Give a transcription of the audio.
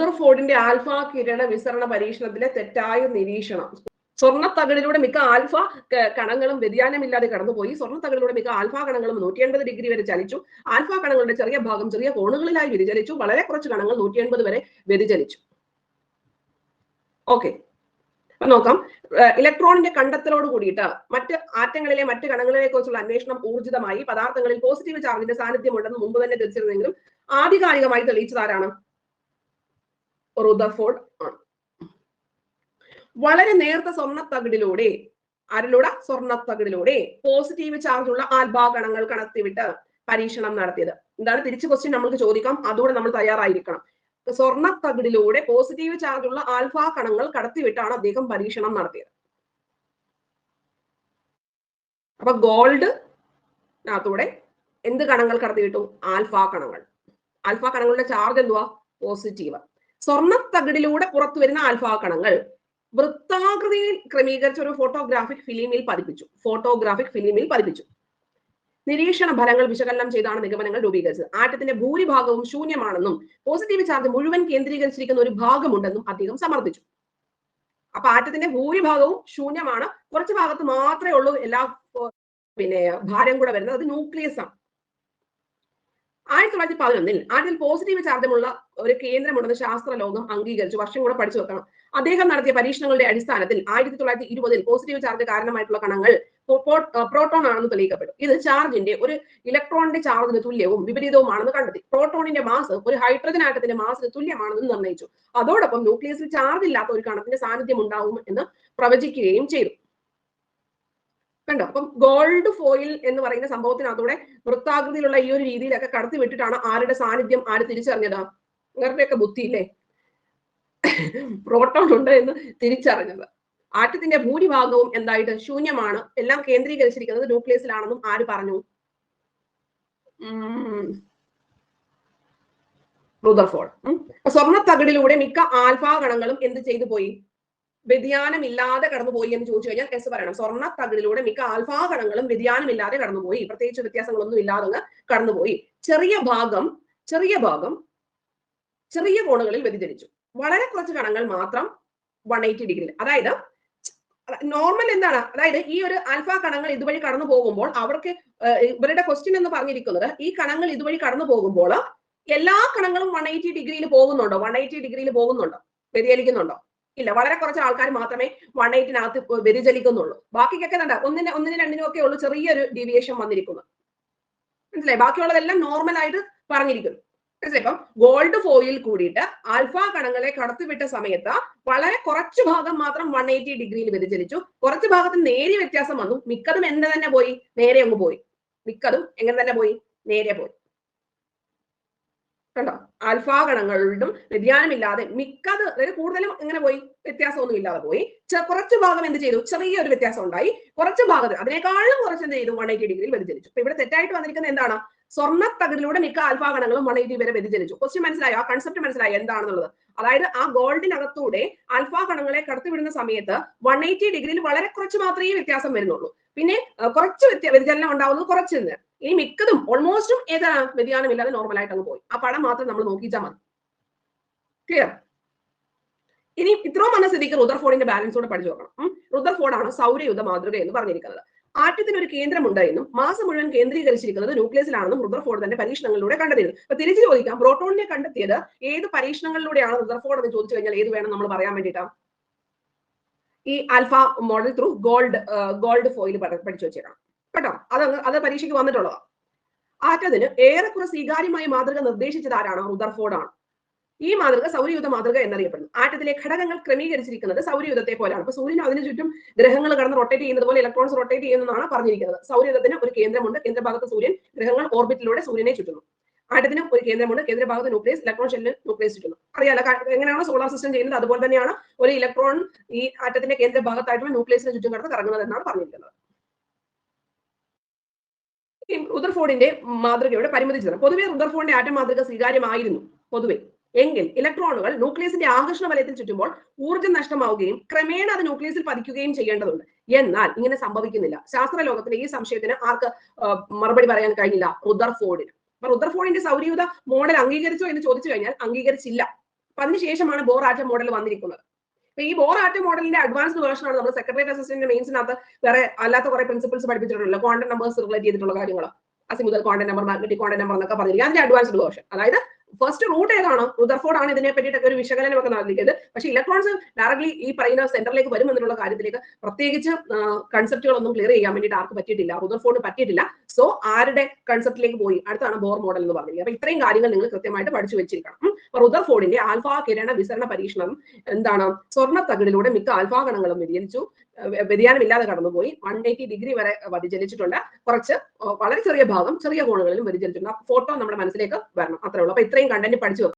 റുദർഫോർഡിന്റെ alpha കിരണ വിസരണ പരീക്ഷണത്തിലെ തെറ്റായ നിരീക്ഷണം. സ്വർണ്ണത്തകിടിലൂടെ മിക്ക ആൽഫ കണങ്ങളും വ്യതിയാനമില്ലാതെ കടന്നുപോയി. സ്വർണ്ണത്തകിടിലൂടെ മിക്ക ആൽഫ കണങ്ങളും 180 ഡിഗ്രി വരെ ചലിച്ചു. ആൽഫ കണങ്ങളുടെ ചെറിയ ഭാഗം ചെറിയ കോണുകളിലായി വ്യതിചലിച്ചു. വളരെ കുറച്ച് കണങ്ങൾ 180 വരെ വ്യതിചലിച്ചു. ഓക്കെ, നോക്കാം. ഇലക്ട്രോണിന്റെ കണ്ടെത്തലോട് കൂടിയിട്ട് മറ്റ് ആറ്റങ്ങളിലെ മറ്റ് കണങ്ങളെ കുറിച്ചുള്ള അന്വേഷണം ഊർജിതമായി. പദാർത്ഥങ്ങളിൽ പോസിറ്റീവ് ചാർജിന്റെ സാന്നിധ്യം ഉണ്ടെന്ന് മുമ്പ് തന്നെ തിരിച്ചറിഞ്ഞെങ്കിലും ആധികാരികമായി തെളിയിച്ചത് ആരാണ്? റുദർഫോർഡ് ആണ്. വളരെ നേർത്ത സ്വർണ്ണത്തകിടിലൂടെ, സ്വർണ്ണത്തകിടിലൂടെ പോസിറ്റീവ് ചാർജ് ഉള്ള ആൽഫ കണങ്ങൾ കടത്തിവിട്ട് പരീക്ഷണം നടത്തിയത്. എന്താണ് തിരിച്ചു ക്വസ്റ്റ്യൻ നമ്മൾക്ക് ചോദിക്കാം, അതുകൂടെ നമ്മൾ തയ്യാറായിരിക്കണം. സ്വർണ്ണത്തകിടിലൂടെ പോസിറ്റീവ് ചാർജ് ഉള്ള ആൽഫ കണങ്ങൾ കടത്തിവിട്ടാണ് അദ്ദേഹം പരീക്ഷണം നടത്തിയത്. അപ്പൊ ഗോൾഡിനകത്തൂടെ എന്ത് കണങ്ങൾ കടത്തിവിട്ടു? ആൽഫ കണങ്ങൾ. ആൽഫ കണങ്ങളുടെ ചാർജ് എന്തുവാ? പോസിറ്റീവ്. സ്വർണ്ണത്തകിടിലൂടെ പുറത്തു വരുന്ന ആൽഫ കണങ്ങൾ വൃത്താകൃതിയിൽ ക്രമീകരിച്ച ഒരു ഫോട്ടോഗ്രാഫിക് ഫിലിമിൽ പതിപ്പിച്ചു. നിരീക്ഷണ ഫലങ്ങൾ വിശകലനം ചെയ്താണ് നിഗമനങ്ങൾ രൂപീകരിച്ചത്. ആറ്റത്തിന്റെ ഭൂരിഭാഗവും ശൂന്യമാണെന്നും പോസിറ്റീവ് ചാർജ് മുഴുവൻ കേന്ദ്രീകരിച്ചിരിക്കുന്ന ഒരു ഭാഗമുണ്ടെന്നും അദ്ദേഹം സമർത്ഥിച്ചു. അപ്പൊ ആറ്റത്തിന്റെ ഭൂരിഭാഗവും ശൂന്യമാണ്, കുറച്ച് ഭാഗത്ത് മാത്രമേ ഉള്ളൂ എല്ലാ ഭാരം കൂടെ വരുന്നത്. അത് ന്യൂക്ലിയസ് ആണ്. 1911 ആറ്റിൽ പോസിറ്റീവ് ചാർജമുള്ള ഒരു കേന്ദ്രമുണ്ടെന്ന് ശാസ്ത്രലോകം അംഗീകരിച്ചു. വർഷം കൂടെ പഠിച്ചു വെക്കണം. അദ്ദേഹം നടത്തിയ പരീക്ഷണങ്ങളുടെ അടിസ്ഥാനത്തിൽ 1920 പോസിറ്റീവ് ചാർജ് കാരണമായിട്ടുള്ള കണങ്ങൾ പ്രോട്ടോൺ ആണെന്ന് തെളിയിക്കപ്പെട്ടു. ഇത് ചാർജിന്റെ ഒരു ഇലക്ട്രോണിന്റെ ചാർജിന് തുല്യവും വിപരീതവുമാണെന്ന് കണ്ടെത്തി. പ്രോട്ടോണിന്റെ മാസ് ഒരു ഹൈഡ്രജൻ ആറ്റത്തിന്റെ മാസിന് തുല്യമാണെന്ന് നിർണ്ണയിച്ചു. അതോടൊപ്പം ന്യൂക്ലിയസിൽ ചാർജ് ഇല്ലാത്ത ഒരു കണത്തിന്റെ സാന്നിധ്യം ഉണ്ടാവും എന്ന് പ്രവചിക്കുകയും ചെയ്തു. കണ്ടോ? അപ്പം ഗോൾഡ് ഫോയിൽ എന്ന് പറയുന്ന സംഭവത്തിനകത്തൂടെ വൃത്താകൃതിയിലുള്ള ഈ ഒരു രീതിയിലൊക്കെ കടത്തി വിട്ടിട്ടാണ് ആരുടെ സാന്നിധ്യം ആര് തിരിച്ചറിഞ്ഞത്? ഇവരുടെയൊക്കെ ബുദ്ധിയില്ലേ, പ്രോട്ടോൺ ഉണ്ട് എന്ന് തിരിച്ചറിഞ്ഞത്. ആറ്റത്തിന്റെ ഭൂരിഭാഗവും എന്തായിട്ട് ശൂന്യമാണ്, എല്ലാം കേന്ദ്രീകരിച്ചിരിക്കുന്നത് ന്യൂക്ലിയസിലാണെന്നും ആര് പറഞ്ഞു? റുദർഫോർഡ്. സ്വർണ്ണത്തകിടിലൂടെ മിക്ക ആൽഫ കണങ്ങളും എന്ത് ചെയ്തു പോയി? വ്യതിയാനമില്ലാതെ കടന്നുപോയി എന്ന് ചോദിച്ചു കഴിഞ്ഞാൽ എസ് പറയണം. സ്വർണ്ണത്തകിടിലൂടെ മിക്ക ആൽഫ കണങ്ങളും വ്യതിയാനമില്ലാതെ കടന്നുപോയി, പ്രത്യേകിച്ച് വ്യത്യാസങ്ങളൊന്നും ഇല്ലാതെ കടന്നുപോയി. ചെറിയ ഭാഗം ചെറിയ കോണുകളിൽ വ്യതിചലിച്ചു. വളരെ കുറച്ച് കണങ്ങൾ മാത്രം 180 ഡിഗ്രിയിൽ. അതായത് നോർമൽ എന്താണ്? അതായത് ഈ ഒരു ആൽഫ കണങ്ങൾ ഇതുവഴി കടന്നു പോകുമ്പോൾ അവർക്ക് ഇവരുടെ ക്വസ്റ്റ്യൻ എന്ന് പറഞ്ഞിരിക്കുന്നത്, ഈ കണങ്ങൾ ഇതുവഴി കടന്നു പോകുമ്പോൾ എല്ലാ കണങ്ങളും 180 ഡിഗ്രിയിൽ പോകുന്നുണ്ടോ? 180 ഡിഗ്രിയിൽ പോകുന്നുണ്ടോ? വ്യതിചലിക്കുന്നുണ്ടോ? ഇല്ല. വളരെ കുറച്ച് ആൾക്കാർ മാത്രമേ 180-നകത്ത് വ്യതിചലിക്കുന്നുള്ളൂ. ബാക്കിക്കൊക്കെ ഒന്നിനും രണ്ടിനും ഒക്കെ ഉള്ളൂ ചെറിയൊരു ഡീവിയേഷൻ വന്നിരിക്കുന്നത്. മനസ്സിലായി? ബാക്കിയുള്ളതെല്ലാം നോർമൽ ആയിട്ട് പറഞ്ഞിരിക്കുന്നു. മനസ്സിലായി? ഇപ്പം ഗോൾഡ് ഫോയിൽ കൂടിയിട്ട് ആൽഫ കണങ്ങളെ കടത്തിവിട്ട സമയത്ത് വളരെ കുറച്ചു ഭാഗം മാത്രം 180 ഡിഗ്രിയിൽ വ്യതിചലിച്ചു. കുറച്ച് ഭാഗത്ത് നേരിയ വ്യത്യാസം വന്നു. മിക്കതും എന്ത് തന്നെ പോയി? നേരെ അങ്ങ് പോയി. മിക്കതും എങ്ങനെ തന്നെ പോയി? നേരെ പോയി. കണ്ടോ? ആൽഫ കണങ്ങളിലും വ്യതിയാനമില്ലാതെ മിക്കത്, അതായത് കൂടുതലും എങ്ങനെ പോയി? വ്യത്യാസമൊന്നും ഇല്ലാതെ പോയി. കുറച്ച് ഭാഗം എന്ത് ചെയ്തു? ചെറിയൊരു വ്യത്യാസം ഉണ്ടായി. കുറച്ച് ഭാഗത്ത് അതിനേക്കാളും കുറച്ച് എന്ത് ചെയ്തു? 180 ഡിഗ്രിയിൽ വ്യതിചലിച്ചു. അപ്പൊ ഇവിടെ തെറ്റായിട്ട് വന്നിരിക്കുന്നത് എന്താണ്? സ്വർണ്ണത്തകിടിലൂടെ മിക്ക ആൽഫ കണങ്ങളും 180 വരെ വ്യതിചലിച്ചു. ക്വസ്റ്റ്യൻ മനസ്സിലായോ? ആ കൺസെപ്റ്റ് മനസ്സിലായോ എന്താണെന്നുള്ളത്? അതായത് ആ ഗോൾഡിനകത്തൂടെ ആൽഫ കണങ്ങളെ കടത്തിവിടുന്ന സമയത്ത് 180 ഡിഗ്രിയിൽ വളരെ കുറച്ച് മാത്രമേ വ്യത്യാസം വരുന്നുള്ളൂ. പിന്നെ കുറച്ച് വ്യതിചലനം ഉണ്ടാവുന്നത് കുറച്ച് നിന്ന്. ഇനി മിക്കതും ഓൾമോസ്റ്റും ഏതാണ്? വ്യതിയാനമില്ലാതെ നോർമൽ ആയിട്ട് അങ്ങ് പോയി. ആ പടം മാത്രം നമ്മൾ നോക്കിച്ചാൽ മതി. ക്ലിയർ? ഇനി ഇത്രയും വന്ന സ്ഥിതിക്ക് റുദർഫോർഡിന്റെ ബാലൻസോടെ പഠിച്ചു നോക്കണം. റുദർഫോർഡ് ആണ് സൗരയുധ മാതൃക എന്ന് പറഞ്ഞിരിക്കുന്നത്. ആറ്റത്തിന് ഒരു കേന്ദ്രമുണ്ട് എന്നും മാസം മുഴുവൻ കേന്ദ്രീകരിച്ചിരിക്കുന്നത് ന്യൂക്ലിയസിലാണെന്നും റുദർഫോർഡ് തന്റെ പരീക്ഷണങ്ങളിലൂടെ കണ്ടെത്തിയിരുന്നു. അപ്പൊ തിരിച്ചു ചോദിക്കാം, പ്രോട്ടോണിനെ കണ്ടെത്തിയത് ഏത് പരീക്ഷണങ്ങളിലൂടെയാണ് റുദർഫോർഡ് എന്ന് ചോദിച്ചു കഴിഞ്ഞാൽ ഏത് വേണം നമ്മൾ പറയാൻ വേണ്ടിയിട്ടാ? ഈ alpha model through gold foil പഠിച്ചു വെച്ചേക്കണം കേട്ടോ. അത് പരീക്ഷയ്ക്ക് വന്നിട്ടുള്ളതാ. ആറ്റത്തിന് ഏറെക്കുറെ സ്വീകാര്യമായ മാതൃക നിർദ്ദേശിച്ചത് ആരാണ്? റുദർഫോർഡ് ആണ്. ഈ മാതൃക സൗരയുധ മാതൃക എന്നറിയപ്പെടുന്നു. ആറ്റത്തിലെ ഘടകങ്ങൾ ക്രമീകരിച്ചിരിക്കുന്നത് സൗരയുധത്തെ പോലെയാണ്. അപ്പൊ സൂര്യൻ അതിനു ചുറ്റും ഗ്രഹങ്ങൾ കടന്ന് റൊട്ടേറ്റ് ചെയ്യുന്നത് പോലെ ഇലക്ട്രോൺസ് റൊട്ടേറ്റ് ചെയ്യുന്നതാണ് പറഞ്ഞിരിക്കുന്നത്. സൗരയുധത്തിന് ഒരു കേന്ദ്രമുണ്ട്, കേന്ദ്രഭാഗത്ത് സൂര്യൻ, ഗ്രഹങ്ങൾ ഓർബിറ്റിലൂടെ സൂര്യനെ ചുറ്റുന്നു. ആറ്റത്തിന് ഒരു കേന്ദ്രമുണ്ട്, കേന്ദ്രഭാഗത്ത് ന്യൂക്ലിയസ്, ഇലക്ട്രോൺ ഷെല്ലിൽ ന്യൂക്ലിയസ് ചുറ്റുന്നു. അറിയാലോ എങ്ങനെയാണ് സോളാർ സിസ്റ്റം ചെയ്യുന്നത്, അതുപോലെ തന്നെയാണ് ഒരു ഇലക്ട്രോൺ ഈ ആറ്റത്തിന്റെ കേന്ദ്രഭാഗത്തായിട്ടുള്ള ന്യൂക്ലിയസിന് ചുറ്റും കടന്ന് കറങ്ങുന്നത് എന്നാണ് പറഞ്ഞിരിക്കുന്നത്. റുദർഫോർഡിന്റെ മാതൃകയുടെ പരിമിതി ചിത്രം. പൊതുവെ റുദർഫോർഡിന്റെ ആറ്റം മാതൃക സ്വീകാര്യമായിരുന്നു പൊതുവെ. എങ്കിൽ ഇലക്ട്രോണുകൾ ന്യൂക്ലിയസിന്റെ ആകർഷണ വലയത്തിൽ ചുറ്റുമ്പോൾ ഊർജ്ജം നഷ്ടമാവുകയും ക്രമേണ അത് ന്യൂക്ലിയസിൽ പതിക്കുകയും ചെയ്യേണ്ടതുണ്ട്. എന്നാൽ ഇങ്ങനെ സംഭവിക്കുന്നില്ല. ശാസ്ത്രലോകത്തിന്റെ ഈ സംശയത്തിന് ആർക്ക് മറുപടി പറയാൻ കഴിഞ്ഞില്ല? റുദർഫോർഡിന്. അപ്പൊ റുദർഫോർഡിന്റെ സൗരയൂഥ മോഡൽ അംഗീകരിച്ചോ എന്ന് ചോദിച്ചു കഴിഞ്ഞാൽ അംഗീകരിച്ചില്ല. അപ്പൊ അതിനുശേഷമാണ് ബോർ ആറ്റം മോഡൽ വന്നിരിക്കുന്നത്. അപ്പൊ ഈ ബോർ ആറ്റം മോഡലിന്റെ അഡ്വാൻസ്ഡ് വേർഷൻ ആണ് നമ്മൾ സെക്രട്ടേറിയറ്റ് അസിസ്റ്റന്റ് മെയിൻസിനകത്ത് വേറെ അല്ലാത്ത കുറെ പ്രിൻസിപ്പിൾസ് പഠിപ്പിച്ചിട്ടുണ്ടല്ലോ, ക്വാണ്ടം നമ്പേഴ്സ് റിലേറ്റ് ചെയ്തിട്ടുള്ള കാര്യങ്ങൾ, azimuthal quantum number, magnetic quantum number എന്നൊക്കെ പറഞ്ഞിരിക്കും. അതിന്റെ അഡ്വാൻസ്ഡ് വേർഷൻ, അതായത് ഫസ്റ്റ് റൂട്ട് ഏതാണ്, റുദർഫോർഡ് ആണ് ഇതിനെ പറ്റിയിട്ടൊക്കെ ഒരു വിശകലനമൊക്കെ നടത്തിയത്. പക്ഷെ ഇലക്ട്രോൺസ് ഡയറക്ട്ലി ഈ പറയുന്ന സെന്ററിലേക്ക് വരും എന്നുള്ള കാര്യത്തിലേക്ക് പ്രത്യേകിച്ച് കൺസെപ്റ്റുകളൊന്നും ക്ലിയർ ചെയ്യാൻ വേണ്ടിയിട്ട് ആർക്ക് പറ്റിയിട്ടില്ല, റുദർഫോർഡ് പറ്റിയിട്ടില്ല. സോ ആരുടെ കൺസെപ്റ്റിലേക്ക് പോയി, അടുത്താണ് ബോർ മോഡൽ എന്ന് പറഞ്ഞത്. അപ്പൊ ഇത്രയും കാര്യങ്ങൾ നിങ്ങൾ കൃത്യമായിട്ട് പഠിച്ചു വെച്ചിരിക്കണം. റുദർഫോർഡിന്റെ ആൽഫ കിരണ വിസരണ പരീക്ഷണം എന്താണ്, സ്വർണ്ണ തകിടിലൂടെ മിക്ക ആൽഫാ കണങ്ങളും വ്യതിചലിച്ചു, വ്യതിയാനമില്ലാതെ കടന്നുപോയി, 180 ഡിഗ്രി വരെ വ്യതിചലിച്ചിട്ടുണ്ട്. കുറച്ച് വളരെ ചെറിയ ഭാഗം ചെറിയ കോണുകളിലും വ്യതിചലിച്ചിട്ടുണ്ട്. ഫോട്ടോ നമ്മുടെ മനസ്സിലേക്ക് വരണം, അത്രേ ഉള്ളൂ. അപ്പൊ ഇത്രയും കണ്ടന്റ് പഠിച്ചു